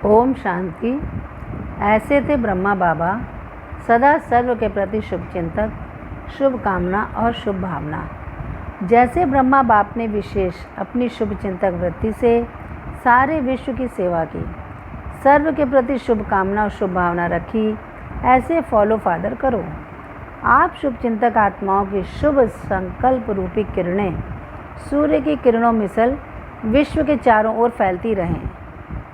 ओम शांति। ऐसे थे ब्रह्मा बाबा, सदा सर्व के प्रति शुभचिंतक, शुभ कामना और शुभ भावना। जैसे ब्रह्मा बाप ने विशेष अपनी शुभचिंतक वृत्ति से सारे विश्व की सेवा की, सर्व के प्रति शुभ कामना और शुभ भावना रखी, ऐसे फॉलो फादर करो। आप शुभचिंतक आत्माओं की शुभ संकल्प रूपी किरणें सूर्य की किरणों मिसल विश्व के चारों ओर फैलती रहें।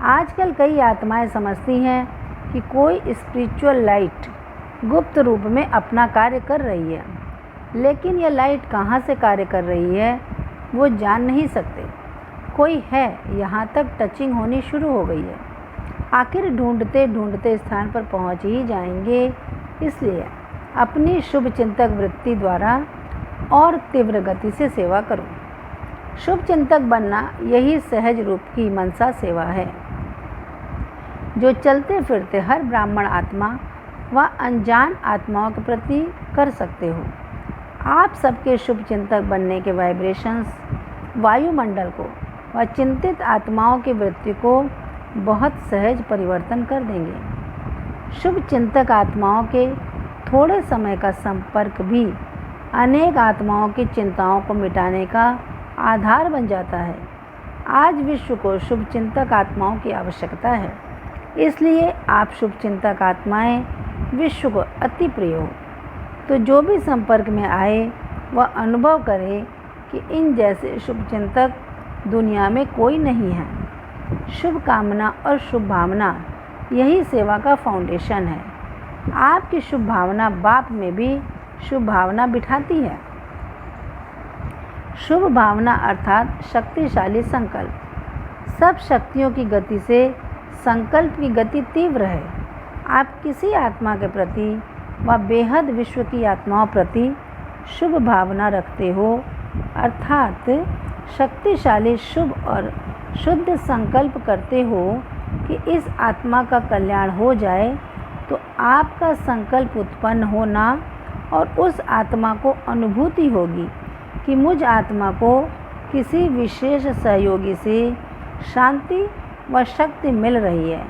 आजकल कई आत्माएं समझती हैं कि कोई स्पिरिचुअल लाइट गुप्त रूप में अपना कार्य कर रही है, लेकिन यह लाइट कहाँ से कार्य कर रही है वो जान नहीं सकते। कोई है, यहाँ तक टचिंग होनी शुरू हो गई है। आखिर ढूंढते ढूंढते स्थान पर पहुँच ही जाएंगे। इसलिए अपनी शुभ चिंतक वृत्ति द्वारा और तीव्र गति से सेवा करो। शुभ चिंतक बनना यही सहज रूप की मनसा सेवा है जो चलते फिरते हर ब्राह्मण आत्मा व अनजान आत्माओं के प्रति कर सकते हो। आप सबके शुभ चिंतक बनने के वाइब्रेशंस वायुमंडल को व चिंतित आत्माओं की वृत्ति को बहुत सहज परिवर्तन कर देंगे। शुभ चिंतक आत्माओं के थोड़े समय का संपर्क भी अनेक आत्माओं की चिंताओं को मिटाने का आधार बन जाता है। आज विश्व को शुभ चिंतक आत्माओं की आवश्यकता है, इसलिए आप शुभ चिंतक आत्माएं विश्व को अति प्रिय हो। तो जो भी संपर्क में आए वह अनुभव करे कि इन जैसे शुभ चिंतक दुनिया में कोई नहीं है। शुभ कामना और शुभ भावना यही सेवा का फाउंडेशन है। आपकी शुभ भावना बाप में भी शुभ भावना बिठाती है। शुभ भावना अर्थात शक्तिशाली संकल्प। सब शक्तियों की गति से संकल्प की गति तीव्र है। आप किसी आत्मा के प्रति व बेहद विश्व की आत्माओं प्रति शुभ भावना रखते हो, अर्थात शक्तिशाली शुभ और शुद्ध संकल्प करते हो कि इस आत्मा का कल्याण हो जाए, तो आपका संकल्प उत्पन्न होना और उस आत्मा को अनुभूति होगी कि मुझ आत्मा को किसी विशेष सहयोगी से शांति व शक्ति मिल रही है।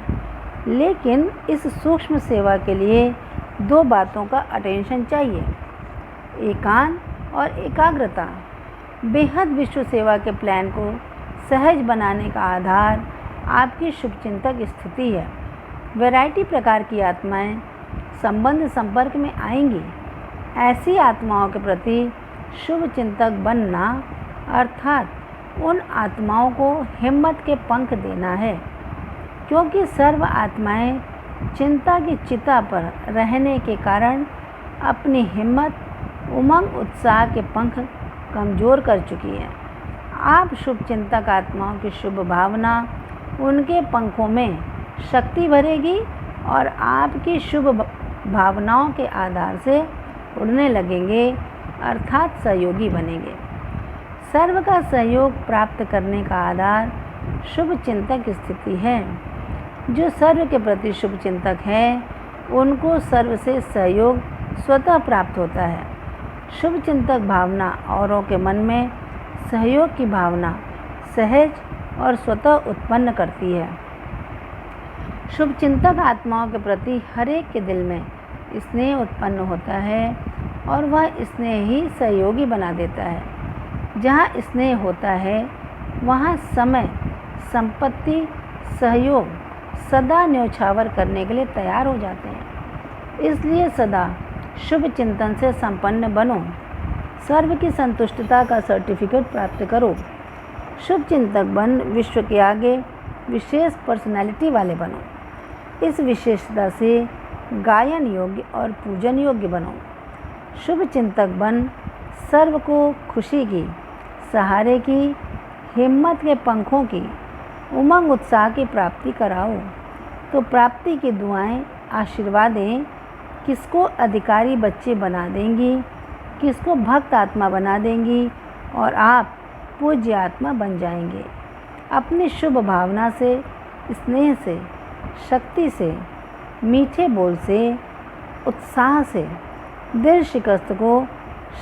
लेकिन इस सूक्ष्म सेवा के लिए दो बातों का अटेंशन चाहिए, एकांत और एकाग्रता। बेहद विश्व सेवा के प्लान को सहज बनाने का आधार आपकी शुभचिंतक स्थिति है। वैरायटी प्रकार की आत्माएं संबंध संपर्क में आएंगी। ऐसी आत्माओं के प्रति शुभ चिंतक बनना अर्थात उन आत्माओं को हिम्मत के पंख देना है, क्योंकि सर्व आत्माएं चिंता की चिता पर रहने के कारण अपनी हिम्मत, उमंग, उत्साह के पंख कमज़ोर कर चुकी है। आप शुभ चिंतक आत्माओं की शुभ भावना उनके पंखों में शक्ति भरेगी और आपकी शुभ भावनाओं के आधार से उड़ने लगेंगे, अर्थात सहयोगी बनेंगे। सर्व का सहयोग प्राप्त करने का आधार शुभ चिंतक स्थिति है। जो सर्व के प्रति शुभ चिंतक है उनको सर्व से सहयोग स्वतः प्राप्त होता है। शुभ चिंतक भावना औरों के मन में सहयोग की भावना सहज और स्वतः उत्पन्न करती है। शुभ चिंतक आत्माओं के प्रति हर एक के दिल में स्नेह उत्पन्न होता है और वह स्नेह ही सहयोगी बना देता है। जहाँ स्नेह होता है वहाँ समय, संपत्ति, सहयोग सदा न्यौछावर करने के लिए तैयार हो जाते हैं। इसलिए सदा शुभ चिंतन से संपन्न बनो। सर्व की संतुष्टता का सर्टिफिकेट प्राप्त करो। शुभ चिंतक बन विश्व के आगे विशेष पर्सनैलिटी वाले बनो। इस विशेषता से गायन योग्य और पूजन योग्य बनो। शुभ चिंतक बन सर्व को खुशी की, सहारे की, हिम्मत के पंखों की, उमंग उत्साह की प्राप्ति कराओ। तो प्राप्ति की दुआएं, आशीर्वादें किसको अधिकारी बच्चे बना देंगी, किसको भक्त आत्मा बना देंगी और आप पूज्य आत्मा बन जाएंगे। अपनी शुभ भावना से, स्नेह से, शक्ति से, मीठे बोल से, उत्साह से दिल शिकस्त को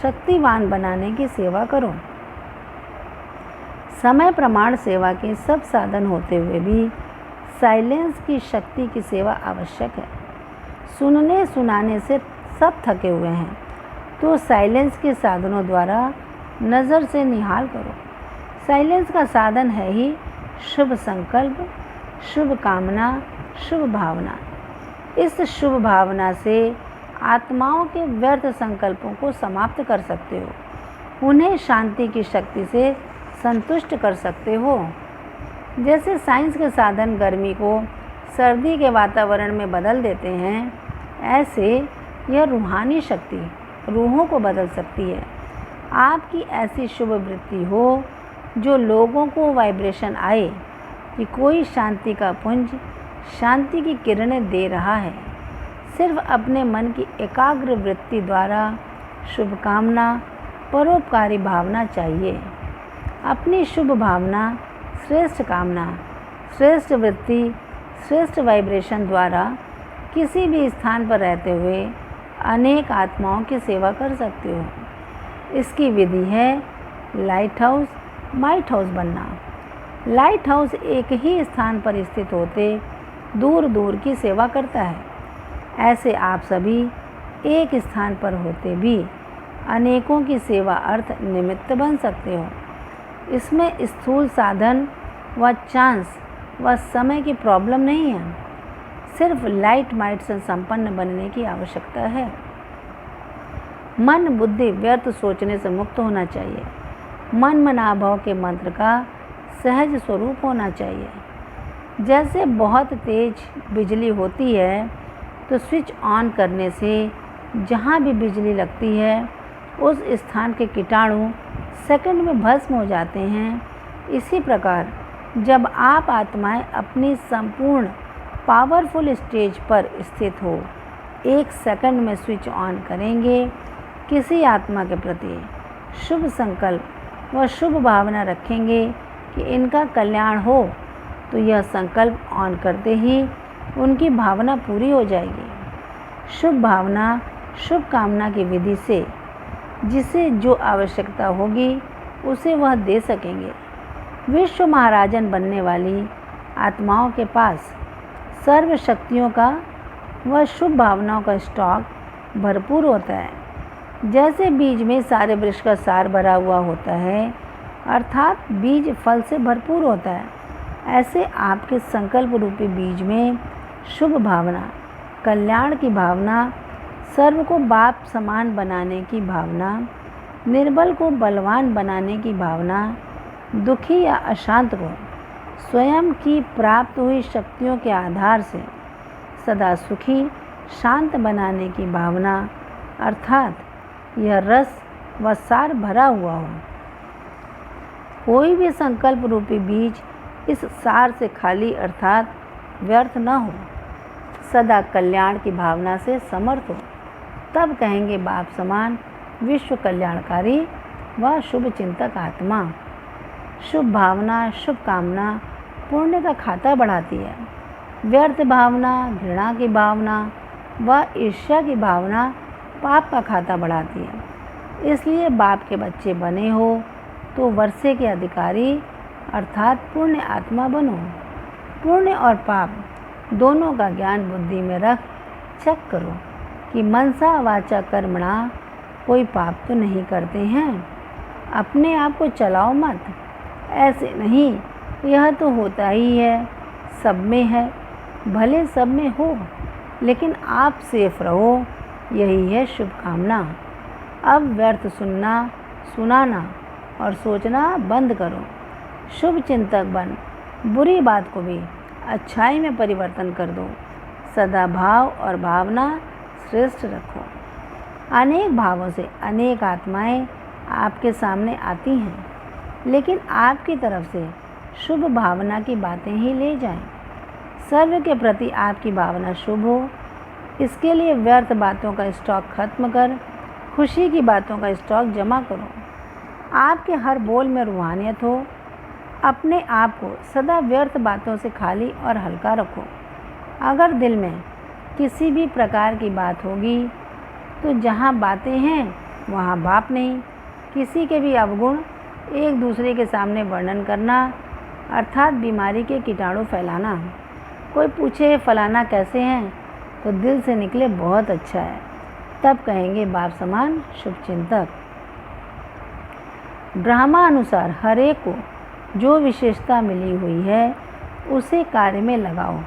शक्तिवान बनाने की सेवा करो। समय प्रमाण सेवा के सब साधन होते हुए भी साइलेंस की शक्ति की सेवा आवश्यक है। सुनने सुनाने से सब थके हुए हैं, तो साइलेंस के साधनों द्वारा नज़र से निहाल करो। साइलेंस का साधन है ही शुभ संकल्प, शुभ कामना, शुभ भावना। इस शुभ भावना से आत्माओं के व्यर्थ संकल्पों को समाप्त कर सकते हो, उन्हें शांति की शक्ति से संतुष्ट कर सकते हो। जैसे साइंस के साधन गर्मी को सर्दी के वातावरण में बदल देते हैं, ऐसे यह रूहानी शक्ति रूहों को बदल सकती है। आपकी ऐसी शुभ वृत्ति हो जो लोगों को वाइब्रेशन आए कि कोई शांति का पुंज, शांति की किरणें दे रहा है। सिर्फ अपने मन की एकाग्र वृत्ति द्वारा शुभकामना, परोपकारी भावना चाहिए। अपनी शुभ भावना, श्रेष्ठ कामना, श्रेष्ठ वृत्ति, श्रेष्ठ वाइब्रेशन द्वारा किसी भी स्थान पर रहते हुए अनेक आत्माओं की सेवा कर सकते हो। इसकी विधि है लाइट हाउस, माइट हाउस बनना। लाइट हाउस एक ही स्थान पर स्थित होते दूर दूर की सेवा करता है। ऐसे आप सभी एक स्थान पर होते भी अनेकों की सेवा अर्थ निमित्त बन सकते हो। इसमें स्थूल साधन व चांस व समय की प्रॉब्लम नहीं है, सिर्फ लाइट माइट से संपन्न बनने की आवश्यकता है। मन बुद्धि व्यर्थ सोचने से मुक्त होना चाहिए। मन मनाभाव के मंत्र का सहज स्वरूप होना चाहिए। जैसे बहुत तेज बिजली होती है तो स्विच ऑन करने से जहाँ भी बिजली लगती है उस स्थान के कीटाणु सेकंड में भस्म हो जाते हैं। इसी प्रकार जब आप आत्माएं अपनी संपूर्ण पावरफुल स्टेज पर स्थित हो, 1 सेकंड में स्विच ऑन करेंगे, किसी आत्मा के प्रति शुभ संकल्प व शुभ भावना रखेंगे कि इनका कल्याण हो, तो यह संकल्प ऑन करते ही उनकी भावना पूरी हो जाएगी। शुभ भावना, शुभ कामना की विधि से जिसे जो आवश्यकता होगी उसे वह दे सकेंगे। विश्व महाराजन बनने वाली आत्माओं के पास सर्व शक्तियों का व शुभ भावनाओं का स्टॉक भरपूर होता है। जैसे बीज में सारे वृक्ष का सार भरा हुआ होता है, अर्थात बीज फल से भरपूर होता है, ऐसे आपके संकल्प रूपी बीज में शुभ भावना, कल्याण की भावना, सर्व को बाप समान बनाने की भावना, निर्बल को बलवान बनाने की भावना, दुखी या अशांत को स्वयं की प्राप्त हुई शक्तियों के आधार से सदा सुखी शांत बनाने की भावना, अर्थात यह रस व सार भरा हुआ हो। कोई भी संकल्प रूपी बीज इस सार से खाली अर्थात व्यर्थ न हो, सदा कल्याण की भावना से समर्थ हो, तब कहेंगे बाप समान विश्व कल्याणकारी व शुभ चिंतक आत्मा। शुभ भावना, शुभ कामना पुण्य का खाता बढ़ाती है। व्यर्थ भावना, घृणा की भावना व ईर्ष्या की भावना पाप का खाता बढ़ाती है। इसलिए बाप के बच्चे बने हो तो वर्षे के अधिकारी अर्थात पुण्य आत्मा बनो। पुण्य और पाप दोनों का ज्ञान बुद्धि में रख चेक करो कि मनसा वाचा कर्मणा कोई पाप तो नहीं करते हैं। अपने आप को चलाओ मत, ऐसे नहीं यह तो होता ही है, सब में है, भले सब में हो, लेकिन आप सेफ रहो, यही है शुभकामना। अब व्यर्थ सुनना, सुनाना और सोचना बंद करो। शुभ चिंतक बन बुरी बात को भी अच्छाई में परिवर्तन कर दो। सदा भाव और भावना श्रेष्ठ रखो। अनेक भावों से अनेक आत्माएं आपके सामने आती हैं, लेकिन आपकी तरफ से शुभ भावना की बातें ही ले जाएं। सर्व के प्रति आपकी भावना शुभ हो, इसके लिए व्यर्थ बातों का स्टॉक खत्म कर खुशी की बातों का स्टॉक जमा करो। आपके हर बोल में रूहानियत हो। अपने आप को सदा व्यर्थ बातों से खाली और हल्का रखो। अगर दिल में किसी भी प्रकार की बात होगी तो जहाँ बातें हैं वहाँ बाप नहीं। किसी के भी अवगुण एक दूसरे के सामने वर्णन करना अर्थात बीमारी के कीटाणु फैलाना। कोई पूछे फलाना कैसे हैं तो दिल से निकले बहुत अच्छा है, तब कहेंगे बाप समान शुभचिंतक। ब्रह्मानुसार हर एक को जो विशेषता मिली हुई है उसे कार्य में लगाओ।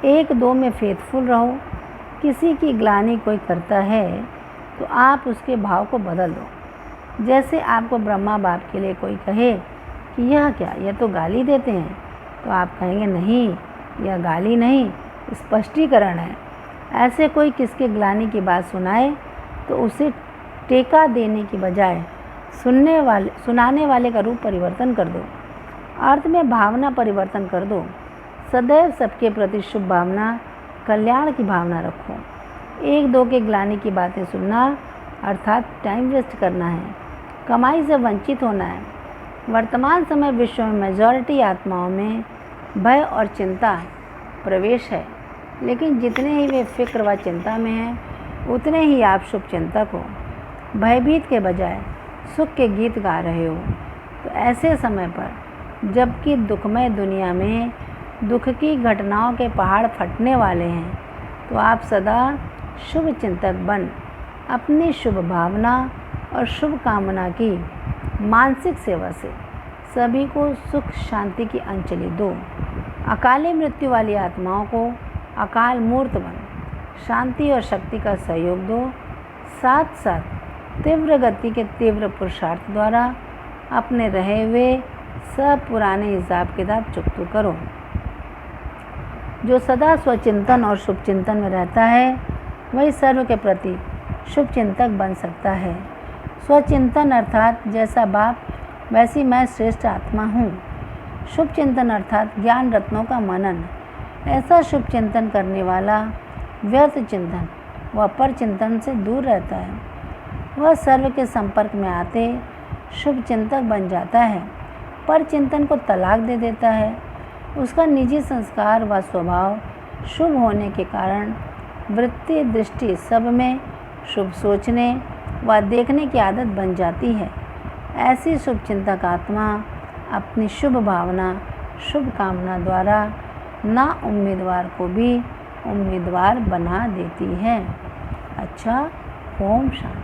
एक दो में फेथफुल रहो। किसी की ग्लानि कोई करता है तो आप उसके भाव को बदल दो। जैसे आपको ब्रह्मा बाप के लिए कोई कहे कि यह क्या, यह तो गाली देते हैं, तो आप कहेंगे नहीं, यह गाली नहीं, स्पष्टीकरण है। ऐसे कोई किसके ग्लानि की बात सुनाए तो उसे टेका देने की बजाय सुनाने वाले का रूप परिवर्तन कर दो। अर्थ में भावना परिवर्तन कर दो। सदैव सबके प्रति शुभ भावना, कल्याण की भावना रखो। एक दो के ग्लानि की बातें सुनना अर्थात टाइम वेस्ट करना है, कमाई से वंचित होना है। वर्तमान समय विश्व में मेजॉरिटी आत्माओं में भय और चिंता प्रवेश है, लेकिन जितने ही वे फिक्र व चिंता में हैं उतने ही आप शुभ चिंतक हो। भयभीत के बजाय सुख के गीत गा रहे हो। तो ऐसे समय पर जबकि दुखमय दुनिया में दुख की घटनाओं के पहाड़ फटने वाले हैं, तो आप सदा शुभ चिंतक बन अपनी शुभ भावना और शुभ कामना की मानसिक सेवा से सभी को सुख शांति की अंजलि दो। अकाली मृत्यु वाली आत्माओं को अकाल मूर्त बन शांति और शक्ति का सहयोग दो। साथ साथ तीव्र गति के तीव्र पुरुषार्थ द्वारा अपने रहे हुए सब पुराने हिसाब किताब चुकता करो। जो सदा स्वचिंतन और शुभ चिंतन में रहता है वही सर्व के प्रति शुभ चिंतक बन सकता है। स्वचिंतन अर्थात जैसा बाप वैसी मैं श्रेष्ठ आत्मा हूँ। शुभ चिंतन अर्थात ज्ञान रत्नों का मनन। ऐसा शुभ चिंतन करने वाला व्यर्थ चिंतन व पर चिंतन से दूर रहता है। वह सर्व के संपर्क में आते शुभ चिंतक बन जाता है, पर चिंतन को तलाक दे देता है। उसका निजी संस्कार व स्वभाव शुभ होने के कारण वृत्ति दृष्टि सब में शुभ सोचने व देखने की आदत बन जाती है। ऐसी शुभ चिंतक आत्मा अपनी शुभ भावना शुभ कामना द्वारा ना उम्मीदवार को भी उम्मीदवार बना देती है। अच्छा, ओम शांति।